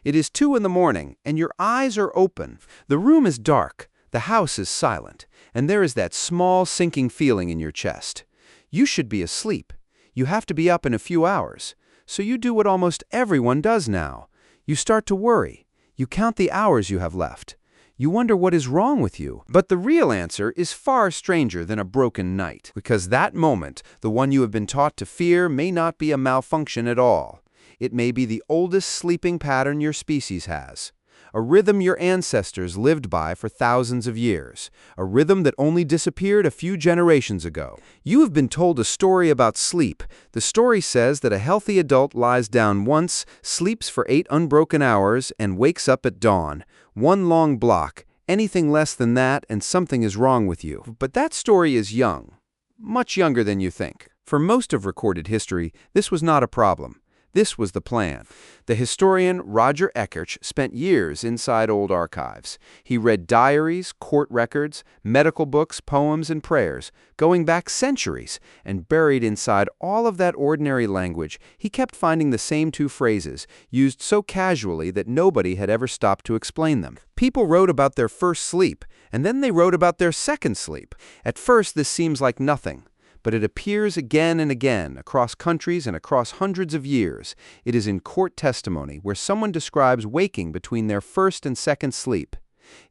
It is 2 in the morning, and your eyes are open. The room is dark, the house is silent, and there is that small sinking feeling in your chest. You should be asleep. You have to be up in a few hours. So you do what almost everyone does now. You start to worry. You count the hours you have left. You wonder what is wrong with you. But the real answer is far stranger than a broken night, because that moment, the one you have been taught to fear, may not be a malfunction at all. It may be the oldest sleeping pattern your species has. A rhythm your ancestors lived by for thousands of years. A rhythm that only disappeared a few generations ago. You have been told a story about sleep. The story says that a healthy adult lies down once, sleeps for 8 unbroken hours, and wakes up at dawn. One long block. Anything less than that, and something is wrong with you. But that story is young. Much younger than you think. For most of recorded history, this was not a problem. This was the plan. The historian Roger Ekirch spent years inside old archives. He read diaries, court records, medical books, poems, and prayers, going back centuries, and buried inside all of that ordinary language, he kept finding the same 2 phrases, used so casually that nobody had ever stopped to explain them. People wrote about their first sleep, and then they wrote about their second sleep. At first, this seems like nothing. But it appears again and again, across countries and across hundreds of years. It is in court testimony where someone describes waking between their first and second sleep.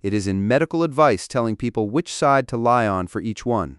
It is in medical advice telling people which side to lie on for each one.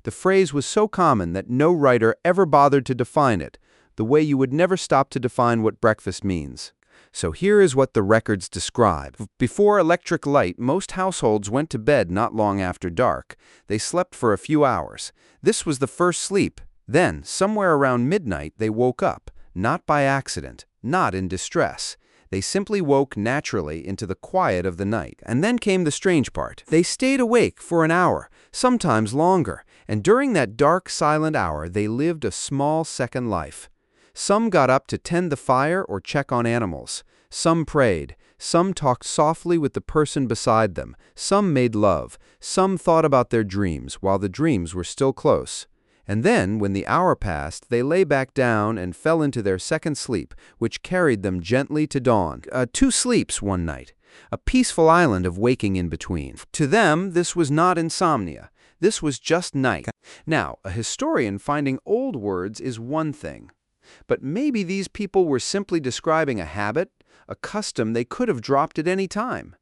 The phrase was so common that no writer ever bothered to define it, the way you would never stop to define what breakfast means. So here is what the records describe. Before electric light, most households went to bed not long after dark. They slept for a few hours. This was the first sleep. Then, somewhere around midnight, they woke up, not by accident, not in distress. They simply woke naturally into the quiet of the night. And then came the strange part. They stayed awake for an hour, sometimes longer, and during that dark, silent hour, they lived a small second life. Some got up to tend the fire or check on animals. Some prayed. Some talked softly with the person beside them. Some made love. Some thought about their dreams while the dreams were still close. And then, when the hour passed, they lay back down and fell into their second sleep, which carried them gently to dawn. 2 sleeps one night. A peaceful island of waking in between. To them, this was not insomnia. This was just night. Now, a historian finding old words is one thing. But maybe these people were simply describing a habit, a custom they could have dropped at any time.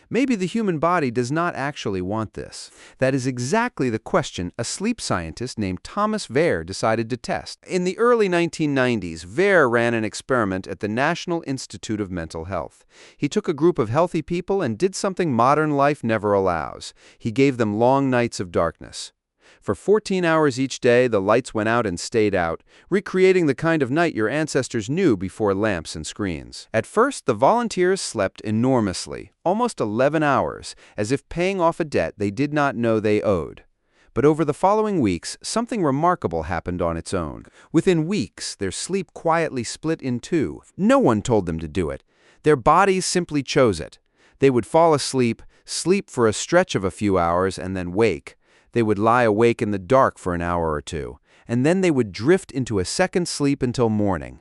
Maybe the human body does not actually want this. That is exactly the question a sleep scientist named Thomas Wehr decided to test. In the early 1990s, Wehr ran an experiment at the National Institute of Mental Health. He took a group of healthy people and did something modern life never allows. He gave them long nights of darkness. For 14 hours each day, the lights went out and stayed out, recreating the kind of night your ancestors knew before lamps and screens. At first, the volunteers slept enormously, almost 11 hours, as if paying off a debt they did not know they owed. But over the following weeks, something remarkable happened on its own. Within weeks, their sleep quietly split in 2. No one told them to do it. Their bodies simply chose it. They would fall asleep, sleep for a stretch of a few hours, and then wake. They would lie awake in the dark for an hour or 2, and then they would drift into a second sleep until morning.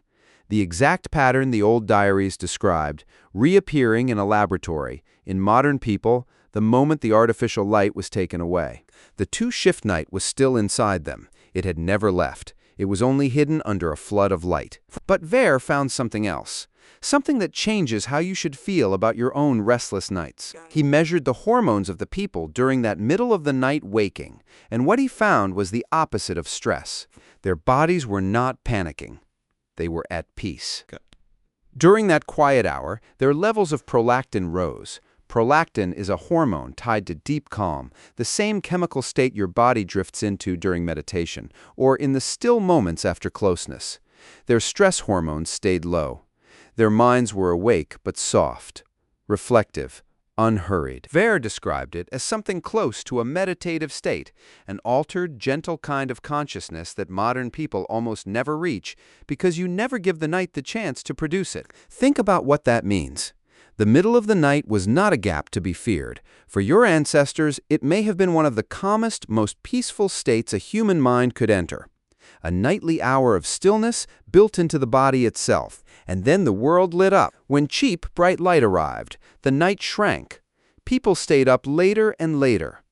The exact pattern the old diaries described, reappearing in a laboratory, in modern people, the moment the artificial light was taken away. The 2-shift night was still inside them. It had never left. It was only hidden under a flood of light. But Wehr found something else. Something that changes how you should feel about your own restless nights. He measured the hormones of the people during that middle-of-the-night waking, and what he found was the opposite of stress. Their bodies were not panicking. They were at peace. During that quiet hour, their levels of prolactin rose. Prolactin is a hormone tied to deep calm, the same chemical state your body drifts into during meditation, or in the still moments after closeness. Their stress hormones stayed low. Their minds were awake but soft, reflective, unhurried. Wehr described it as something close to a meditative state, an altered, gentle kind of consciousness that modern people almost never reach because you never give the night the chance to produce it. Think about what that means. The middle of the night was not a gap to be feared. For your ancestors, it may have been one of the calmest, most peaceful states a human mind could enter. a nightly hour of stillness built into the body itself. And then the world lit up. When cheap, bright light arrived, the night shrank. People stayed up later and later.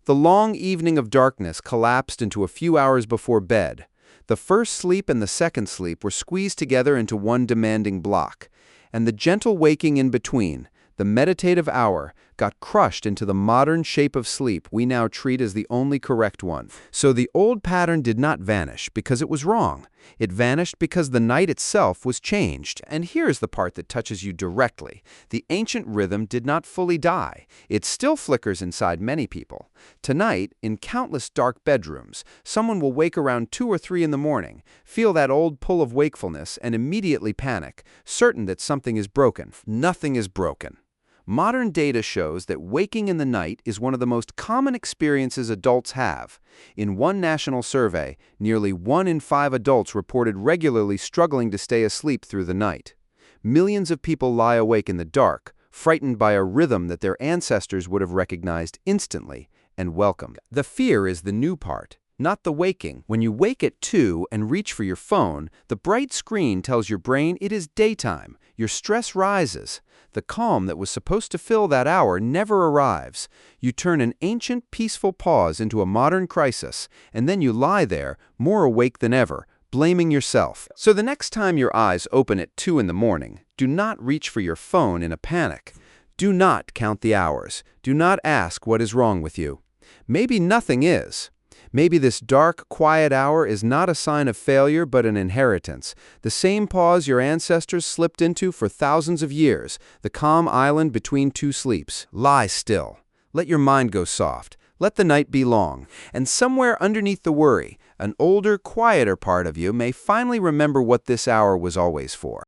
The long evening of darkness collapsed into a few hours before bed. The first sleep and the second sleep were squeezed together into one demanding block, and the gentle waking in between, the meditative hour, got crushed into the modern shape of sleep we now treat as the only correct one. So the old pattern did not vanish because it was wrong. It vanished because the night itself was changed. And here's the part that touches you directly. The ancient rhythm did not fully die. It still flickers inside many people. Tonight, in countless dark bedrooms, someone will wake around 2 or 3 in the morning, feel that old pull of wakefulness, and immediately panic, certain that something is broken. Nothing is broken. Modern data shows that waking in the night is one of the most common experiences adults have. In one national survey, nearly 1 in 5 adults reported regularly struggling to stay asleep through the night. Millions of people lie awake in the dark, frightened by a rhythm that their ancestors would have recognized instantly and welcomed. The fear is the new part, not the waking. When you wake at 2 and reach for your phone, the bright screen tells your brain it is daytime. Your stress rises. The calm that was supposed to fill that hour never arrives. You turn an ancient, peaceful pause into a modern crisis, and then you lie there, more awake than ever, blaming yourself. So the next time your eyes open at 2 in the morning, do not reach for your phone in a panic. Do not count the hours. Do not ask what is wrong with you. Maybe nothing is. Maybe this dark, quiet hour is not a sign of failure but an inheritance. The same pause your ancestors slipped into for thousands of years, the calm island between 2 sleeps. Lie still. Let your mind go soft. Let the night be long. And somewhere underneath the worry, an older, quieter part of you may finally remember what this hour was always for.